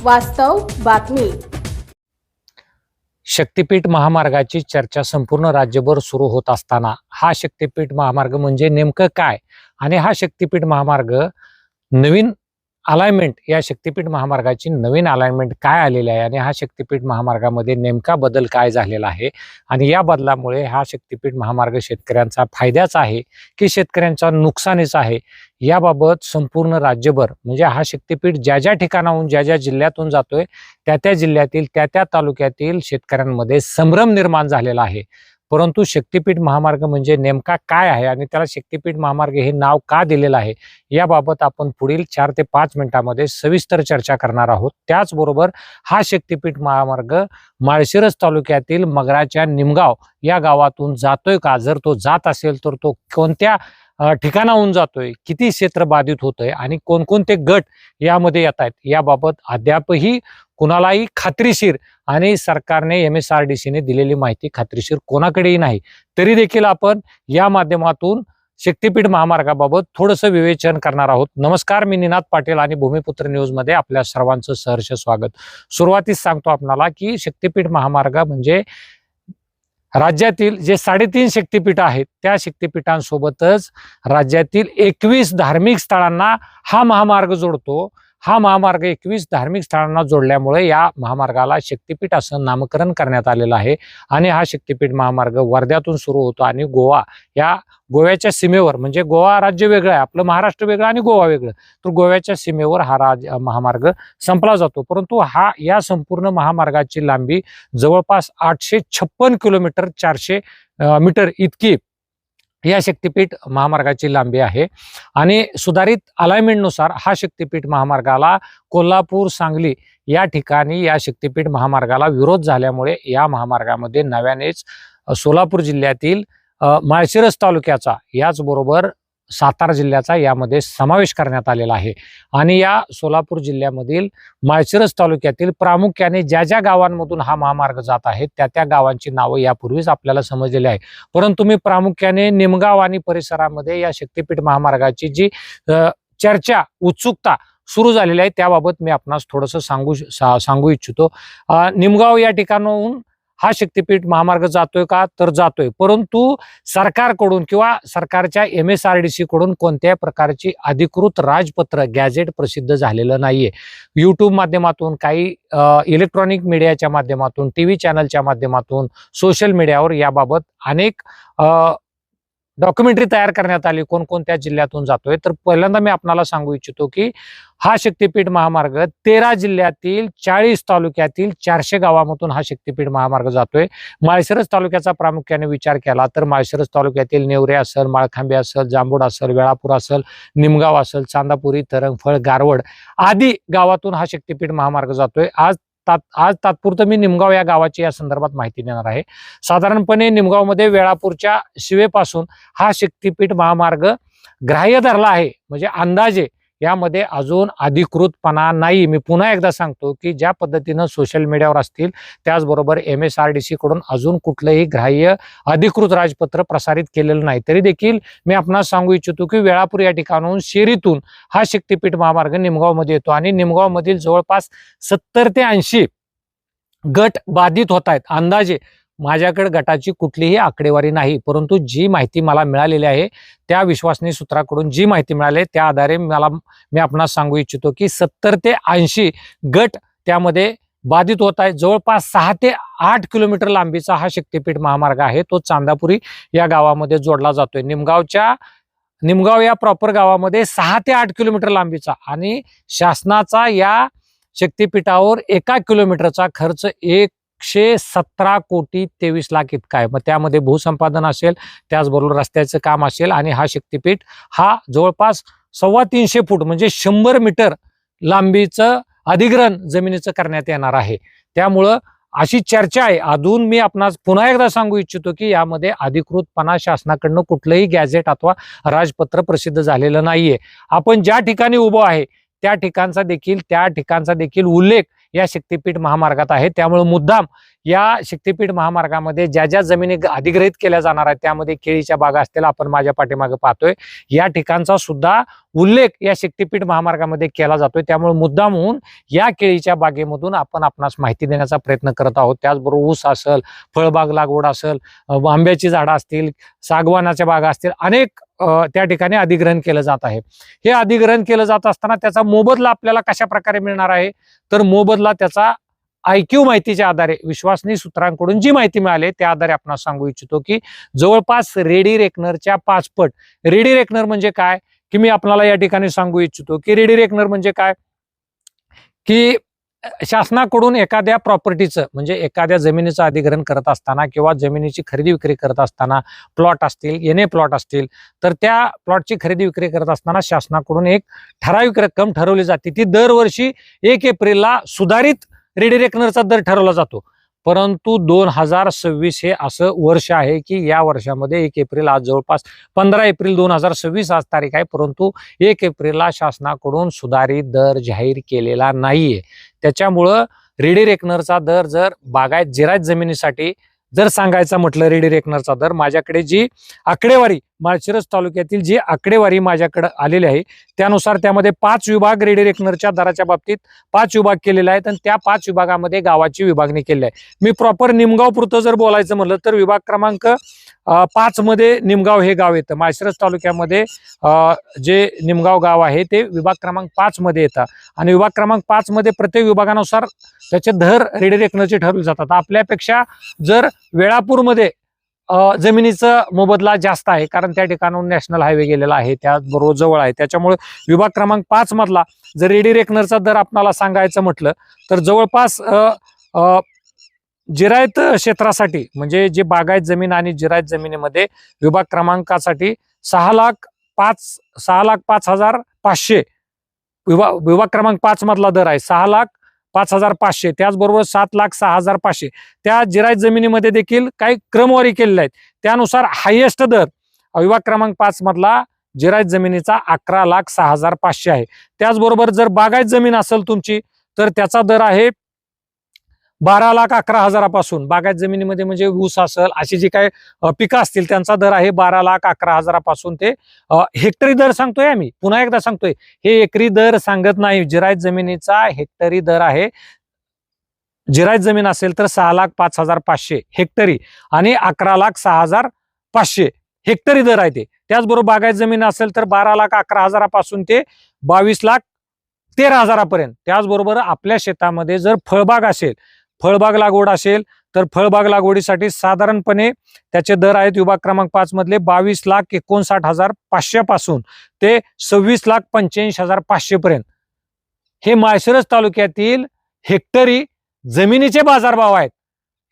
वास्तव बातमी. शक्तीपीठ महामार्गाची चर्चा संपूर्ण राज्यभर सुरू होत असताना हा शक्तीपीठ महामार्ग म्हणजे नेमकं काय आणि हा शक्तीपीठ महामार्ग नवीन अलाइनमेंट या शक्तीपीठ महामार्गाची नवीन अलाइनमेंट काय आलेली आहे आणि हा शक्तीपीठ महामार्गामध्ये नेमका बदल काय झालेला आहे आणि या बदलामुळे हा शक्तीपीठ महामार्ग शेतकऱ्यांचा फायद्याचा आहे की शेतकऱ्यांचा नुकसानीचा आहे याबाबत संपूर्ण राज्यभर म्हणजे हा शक्तीपीठ ज्या ज्या ठिकाणाहून ज्या ज्या जिल्ह्यातून जातोय त्या जिल्ह्यातील त्या तालुक्यातील शेतकऱ्यांमध्ये संभ्रम निर्माण झालेला आहे. परंतु शक्तीपीठ महामार्ग म्हणजे नेमका काय आहे आणि त्याला शक्तीपीठ महामार्ग हे नाव का दिलेलं आहे याबाबत आपण पुढील 4 ते 5 मिनिटांमध्ये सविस्तर चर्चा करणार आहोत. त्याचबरोबर हा शक्तीपीठ महामार्ग माळशिरस तालुक्यातील मगराच्या निमगाव या गावातून जातोय का, जर तो जात असेल तर तो कोणत्या ठिकाणाहून जातोय, किती क्षेत्र बाधित होतंय आणि कोणकोणते गट यामध्ये येत आहेत याबाबत अद्यापही कुणालाही खात्रीशीर आणि सरकारने MSRDCने दिलेली माहिती खात्रीशीर कोणाकडेही नाही. तरी देखील आपण या माध्यमातून शक्तीपीठ महामार्गाबाबत थोडंसं विवेचन करणार आहोत. नमस्कार, मी निनाद पाटील आणि भूमिपुत्र न्यूज मध्ये आपल्या सर्वांचं सहर्ष स्वागत. सुरुवातीस सांगतो आपणाला की शक्तीपीठ महामार्ग म्हणजे राज्यातील जे 3.5 शक्तीपीठ आहेत त्या शक्तीपीठांसोबतच राज्यातील 21 धार्मिक स्थळांना हा महामार्ग जोडतो. हा महामार्ग 21 धार्मिक स्थळांना जोडल्यामुळे या महामार्गाला शक्तीपीठ असं नामकरण करण्यात आलेलं आहे आणि हा शक्तीपीठ महामार्ग वर्ध्यातून सुरू होतो आणि गोव्याच्या सीमेवर म्हणजे गोवा राज्य वेगळं आहे, आपलं महाराष्ट्र वेगळं आणि गोवा वेगळं, तर गोव्याच्या सीमेवर हा महामार्ग संपला जातो. परंतु या संपूर्ण महामार्गाची लांबी जवळपास 856 किलोमीटर 400 मीटर इतकी या शक्तीपीठ महामार्गाची लांबी आहे आणि सुधारित अलाइनमेंटनुसार हा शक्तीपीठ महामार्गाला कोल्हापूर, सांगली या ठिकाणी या शक्तीपीठ महामार्गाला विरोध झाल्यामुळे या महामार्गामध्ये नव्यानेच सोलापूर जिल्ह्यातील माळशिरस तालुक्याचा याचबरोबर सातारा जिल्ह्याचा यामध्ये समावेश करण्यात आलेला आहे आणि या सोलापूर जिल्ह्यामधील माळशिरस तालुक्यातील प्रामुख्याने ज्या ज्या गावांमधून हा महामार्ग जात आहे त्या गावांची नावं यापूर्वीच आपल्याला समजलेली आहे. परंतु मी प्रामुख्याने निमगाव आणि परिसरामध्ये या शक्तीपीठ महामार्गाची जी चर्चा उत्सुकता सुरू झालेली आहे त्याबाबत मी आपणास थोडंसं सांगू इच्छितो. निमगाव या ठिकाणाहून हा शक्तीपीठ महामार्ग जातोय का, तर जातोय, परंतु सरकारकडून किंवा सरकारच्या MSRDC कडून कोणत्याही प्रकारची अधिकृत राजपत्र गॅझेट प्रसिद्ध झालेलं नाहीये. YouTube माध्यमातून, काही इलेक्ट्रॉनिक मीडियाच्या माध्यमातून, TV चॅनलच्या माध्यमातून, सोशल मीडियावर याबाबत अनेक डॉक्युमेंटरी तयार करण्यात आली कोणकोणत्या जिल्ह्यातून जातोय. तर पहिल्यांदा मी आपणाला सांगू इच्छितो की हा शक्तीपीठ महामार्ग 13 जिल्ह्यातील 40 तालुक्यातील 400 गावामधून हा शक्तीपीठ महामार्ग जातोय. माळशिरस तालुक्याचा प्रामुख्याने विचार केला तर माळशिरस तालुक्यातील नेवरे असेल, माळखांबे असेल, जांभूड असेल, वेळापूर असेल, निमगाव असेल, चांदापुरी, तरंगफळ, गारवड आदी गावातून हा शक्तीपीठ महामार्ग जातोय. आज तात्पुरतं मी निमगाव या गावाची या संदर्भात माहिती देणार आहे. साधारणपणे निमगावमध्ये वेळापूरच्या शिवेपासून हा शक्तीपीठ महामार्ग ग्राह्य धरला आहे, म्हणजे अंदाजे यामध्ये अजून अधिकृतपणा नाही. मी पुन्हा एकदा सांगतो की ज्या पद्धतीनं सोशल मीडियावर असतील त्याचबरोबर MSRDC कडून अजून कुठलंही ग्राह्य अधिकृत राजपत्र प्रसारित केलेलं नाही. तरी देखील मी आपणास सांगू इच्छितो की वेळापूर या ठिकाणाहून शेरीतून हा शक्तीपीठ महामार्ग निमगावमध्ये येतो आणि निमगावमधील जवळपास 70 ते 80 गट बाधित होत आहेत. अंदाजे माझ्याकडे गटाची कुठलीही आकडेवारी नाही, परंतु जी माहिती मला मिळालेली आहे त्या विश्वसनीय सूत्राकडून जी माहिती मिळाली त्या आधारे मी आपणास सांगू इच्छितो की 70 ते 80 गट त्यामध्ये बाधित होत आहेत. जवळपास 6 ते 8 किलोमीटर लांबीचा हा शक्तीपीठ महामार्ग आहे, तो चांदापुरी या गावामध्ये जोडला जातोय. निमगाव या प्रॉपर गावामध्ये 6 ते 8 किलोमीटर लांबीचा आणि शासनाचा या शक्तीपीठावर 1 किलोमीटरचा खर्च 117 कोटी 23 लाख इतका आहे. मग त्यामध्ये भूसंपादन असेल, त्याचबरोबर रस्त्याचं काम असेल आणि हा शक्तीपीठ हा जवळपास 350 फूट म्हणजे 100 मीटर लांबीचं अधिग्रहण जमिनीचं करण्यात येणार आहे. त्यामुळं अशी चर्चा आहे. अजून मी आपणास पुन्हा एकदा सांगू इच्छितो की यामध्ये अधिकृतपणा शासनाकडनं कुठलंही गॅझेट अथवा राजपत्र प्रसिद्ध झालेलं नाहीये. आपण ज्या ठिकाणी उभो आहे त्या ठिकाणचा देखील उल्लेख या शक्तीपीठ महामार्गात आहे. त्यामुळे मुद्दाम या शक्तीपीठ महामार्गामध्ये ज्या ज्या जमिनी अधिग्रहित केल्या जाणार आहेत त्यामध्ये केळीच्या बागा असतील, आपण माझ्या पाठीमागे पाहतोय या ठिकाणचा सुद्धा उल्लेख या शक्तीपीठ महामार्गामध्ये केला जातोय. त्यामुळे मुद्दाम होऊन या केळीच्या बागेमधून आपण आपणास माहिती देण्याचा प्रयत्न करत आहोत. त्याचबरोबर ऊस असेल, फळबाग लागवड असेल, आंब्याची झाडं असतील, सागवानाच्या बागा असतील, अनेक त्या ठिकाणी अधिग्रहण केलं जात आहे. हे अधिग्रहण केलं जात असताना त्याचा मोबदला आपल्याला कशा प्रकारे मिळणार आहे, तर मोबदला त्याचा IQ माहितीच्या आधारे विश्वासनीय सूत्रांकडून जी माहिती मिळाली त्या आधारे आपण सांगू इच्छितो की जवळपास रेडी रेकनरच्या 5 पट. रेडी रेकनर म्हणजे काय की मी आपल्याला या ठिकाणी सांगू इच्छितो की रेडी रेकनर म्हणजे काय की शासनाकडून एखाद्या प्रॉपर्टीचं म्हणजे एखाद्या जमिनीचं अधिग्रहण करत असताना किंवा जमिनीची खरेदी विक्री करत असताना प्लॉट असतील, येणे प्लॉट असतील, तर त्या प्लॉटची खरेदी विक्री करत असताना शासनाकडून एक ठराविक रक्कम ठरवली जाते. ती दरवर्षी 1 एप्रिलला सुधारित रेडी रेकनरचा दर ठरवला जातो. परंतु 2026 हे असं वर्ष आहे की या वर्षामध्ये 1 एप्रिल, आज जवळपास 15 एप्रिल 2026 आज तारीख आहे, परंतु 1 एप्रिलला शासनाकडून सुधारित दर जाहीर केलेला नाहीये. त्याच्यामुळं रेडी रेकनरचा दर जर बागायत जिरायत जमिनीसाठी जर सांगायचं म्हटलं रेडी रेकनरचा दर, माझ्याकडे जी आकडेवारी माळशिरस तालुक्यातील जी आकडेवारी माझ्याकडे आलेली आहे त्यानुसार त्यामध्ये 5 विभाग रेडी रेकनरच्या दराच्या बाबतीत 5 विभाग केलेले आहेत आणि त्या 5 विभागामध्ये गावाची विभागणी केली आहे. मी प्रॉपर निमगाव पुरतं जर बोलायचं म्हटलं तर विभाग क्रमांक 5 मध्ये निमगाव हे गाव येतं. माळशिरस तालुक्यामध्ये जे निमगाव गाव आहे ते विभाग क्रमांक 5 मध्ये येतं आणि विभाग क्रमांक 5 मध्ये प्रत्येक विभागानुसार त्याचे दर रेडी रेकनरचे ठरवले जातात. आपल्यापेक्षा जर वेळापूरमध्ये जमिनीचा मोबदला जास्त आहे कारण त्या ठिकाणाहून नॅशनल हायवे गेलेला आहे, त्याचबरोबर जवळ आहे. त्याच्यामुळे विभाग क्रमांक 5 मधला जर रेडी रेकनरचा दर आपल्याला सांगायचं म्हटलं तर जवळपास जिरायत क्षेत्रासाठी म्हणजे जे बागायत जमीन आणि जिरायत जमिनीमध्ये विभाग क्रमांकासाठी 6,05,500 विभाग क्रमांक 5 मधला दर आहे 6,05,500. त्याचबरोबर 7,06,500 त्या जिरायत जमिनीमध्ये देखील काही क्रमवारी केलेल्या आहेत. त्यानुसार हायएस्ट दर विभाग क्रमांक 5 मधला जिरायत जमिनीचा 11,06,500 आहे. त्याचबरोबर जर बागायत जमीन असेल तुमची तर त्याचा दर आहे 12,11,000 पासून. बागायत जमिनीमध्ये म्हणजे ऊस असेल अशी जी काही पिकं असतील त्यांचा दर आहे 12,11,000 पासून ते हेक्टरी दर सांगतोय. आम्ही पुन्हा एकदा सांगतोय हे एकरी दर सांगत नाही. जिरायत जमिनीचा हेक्टरी दर आहे. जिरायत जमीन असेल तर 6,05,500 हेक्टरी आणि 11,06,500 हेक्टरी दर आहे ते. त्याचबरोबर बागायत जमीन असेल तर 12,11,000 पासून ते 22,13,000 पर्यंत. त्याचबरोबर आपल्या शेतामध्ये जर फळबाग असेल, फळबाग लागवड असेल तर फळबाग लागवडीसाठी साधारणपणे त्याचे दर आहेत विभाग क्रमांक 5 मधले 22,59,500 पासून ते 26,85,500 पर्यंत. हे माळशिरस तालुक्यातील हेक्टरी जमिनीचे बाजारभाव आहेत.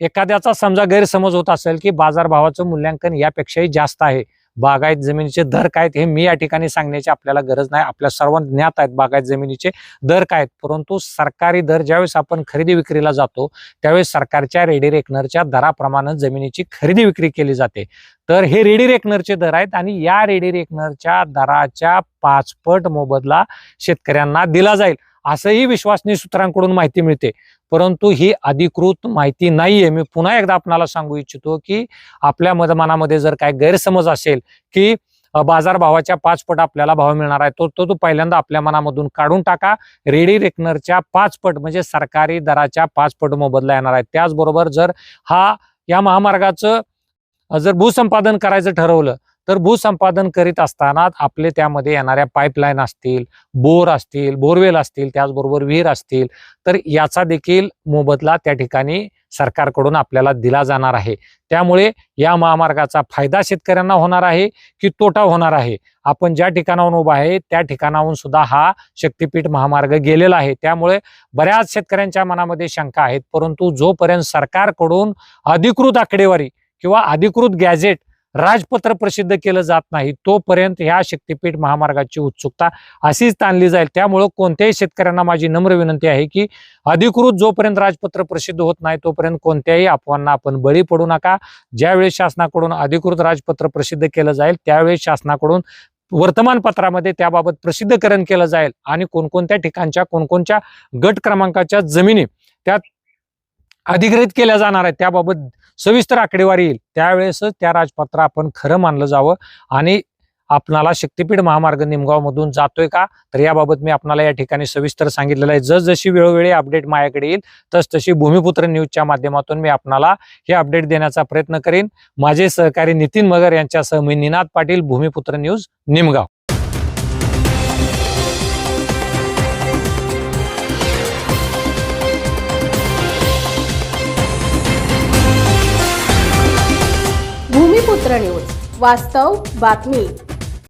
एखाद्याचा समजा गैरसमज होत असेल की बाजारभावाचं मूल्यांकन यापेक्षाही जास्त आहे. बागायत जमिनीचे दर काय आहेत हे मी या ठिकाणी सांगण्याची आपल्याला गरज नाही. आपल्या सर्वांना ज्ञात आहेत बागायत जमिनीचे दर काय आहेत. परंतु सरकारी दर ज्यावेळेस आपण खरेदी विक्रीला जातो त्यावेळेस सरकारच्या रेडी रेकनरच्या दराप्रमाणे जमिनीची खरेदी विक्री केली जाते. तर हे रेडी रेकनरचे दर आहेत आणि या रेडी रेकनरच्या दराच्या 5 पट मोबदला शेतकऱ्यांना दिला जाईल असंही विश्वासनीय सूत्रांकडून माहिती मिळते. परंतु ही अधिकृत माहिती नाहीये. मी पुन्हा एकदा आपल्याला सांगू इच्छितो की आपल्या मनामध्ये जर काय गैरसमज असेल की बाजारभावाच्या 5 पट आपल्याला भाव मिळणार आहे तो पहिल्यांदा आपल्या मनामधून काढून टाका. रेडी रेकनरच्या 5 पट म्हणजे सरकारी दराच्या 5 पट मोबदला येणार आहे. त्याचबरोबर जर या महामार्गाचं जर भूसंपादन करायचं ठरवलं तर भूसंपादन करीत असताना आपले त्यामध्ये येणाऱ्या पाईपलाईन असतील, बोर असतील, बोरवेल असतील, त्याचबरोबर विहीर असतील तर याचा देखील मोबदला त्या ठिकाणी सरकारकडून आपल्याला दिला जाणार आहे. त्यामुळे या महामार्गाचा फायदा शेतकऱ्यांना होणार आहे की तोटा होणार आहे. आपण ज्या ठिकाणाहून उभा आहे त्या ठिकाणाहून सुद्धा हा शक्तीपीठ महामार्ग गेलेला आहे. त्यामुळे बऱ्याच शेतकऱ्यांच्या मनामध्ये शंका आहेत. परंतु जोपर्यंत सरकारकडून अधिकृत आकडेवारी किंवा अधिकृत गॅझेट राजपत्र प्रसिद्ध केलं जात नाही तोपर्यंत ह्या शक्तीपीठ महामार्गाची उत्सुकता अशीच ताणली जाईल. त्यामुळे कोणत्याही शेतकऱ्यांना माझी नम्र विनंती आहे की अधिकृत जोपर्यंत राजपत्र प्रसिद्ध होत नाही तोपर्यंत कोणत्याही अफवांना आपण बळी पडू नका. ज्यावेळेस शासनाकडून अधिकृत राजपत्र प्रसिद्ध केलं जाईल त्यावेळेस शासनाकडून वर्तमानपत्रामध्ये त्याबाबत प्रसिद्धीकरण केलं जाईल आणि कोणकोणत्या ठिकाणच्या कोणकोणत्या गट क्रमांकाच्या जमिनी त्यात अधिग्रहित केल्या जाणार आहेत त्याबाबत सविस्तर आकडेवारी येईल, त्यावेळेस त्या राजपत्र आपण खरं मानलं जावं. आणि आपणाला शक्तीपीठ महामार्ग निमगाव मधून जातोय का, तर याबाबत मी आपल्याला या ठिकाणी सविस्तर सांगितलेलं आहे. जसजशी वेळोवेळी अपडेट माझ्याकडे येईल तसतशी भूमिपुत्र न्यूजच्या माध्यमातून मी आपणाला हे अपडेट देण्याचा प्रयत्न करीन. माझे सहकारी नितीन मगर यांच्यासह मी निनाद पाटील, भूमिपुत्र न्यूज, निमगाव. भूमिपुत्र न्यूज, वास्तव बातमी.